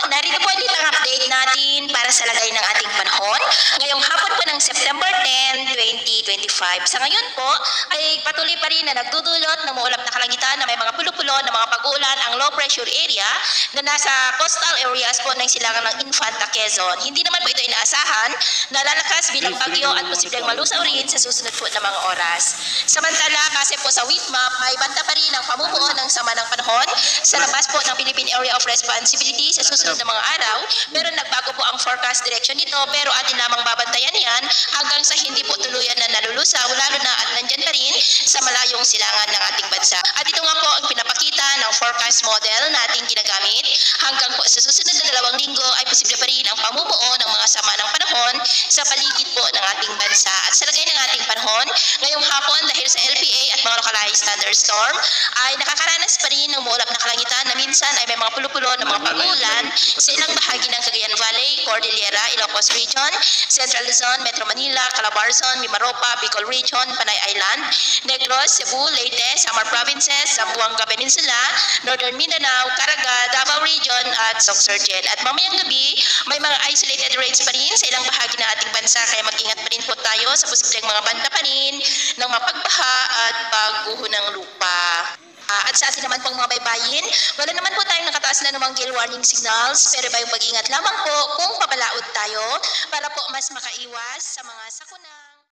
narito po ulit ang update natin para sa lagay ng ating panahon. Ngayong hapon po ng September 10, 2025. Sa ngayon po ay patuloy pa rin na nagdudulot ng maulap na kalangitan na may mga pulo-pulo na mga pag-uulan ang low pressure area na nasa coastal areas po ng silangan ng Infanta, Quezon. Hindi naman po ito inaasahan na lalakas bilang bagyo at posibleng malusaw rin sa susunod po na mga oras. Samantala, kasi po sa week map, may banta pa rin ang pamumuo ng sama ng panahon sa labas po ng Philippine Area of Responsibility sa susunod na mga araw, pero nagbago po ang forecast direction nito, pero atin lamang babantayan yan hanggang sa hindi po tuluyan na nalulusaw, lalo na at nandyan pa rin sa malayong silangan ng ating bansa. At ito nga po ang pinapakita ng forecast model na ating ginagamit. Hanggang po sa susunod na 2 linggo ay posible pa rin ang pamumuo ng mga sama ng panahon sa paligid po ng ating bansa. At sa lagay ng ating panahon, ngayong hapon dahil sa LPA at mga localized thunderstorm ay nakakaranas pa rin ng maulap na kalangitan na minsan ay may mga pulo-pulo na mga pag-ulan sa ilang bahagi ng Cagayan Valley, Cordillera, Ilocos Region, Central Luzon, Metro Manila, Calabarzon, Mimaropa, Bicol Region, Panay Island, Negros, Cebu, Leyte, Samar Provinces, Zamboanga Peninsula, Northern Mindanao, Caraga, Davao Region at Sorsogon. At mamayang gabi, may mga isolated rains pa rin sa ilang bahagi ng ating bansa kaya mag-ingat pa rin po tayo sa posibleng mga banta pa rin ng mapagbaha at pagguho ng lupa. At sa atin naman pong mga baybayin, wala naman po tayong nakataas na namang gale warning signals, pero bayong mag-ingat lamang po kung papalaod tayo para po mas makaiwas sa mga sakuna.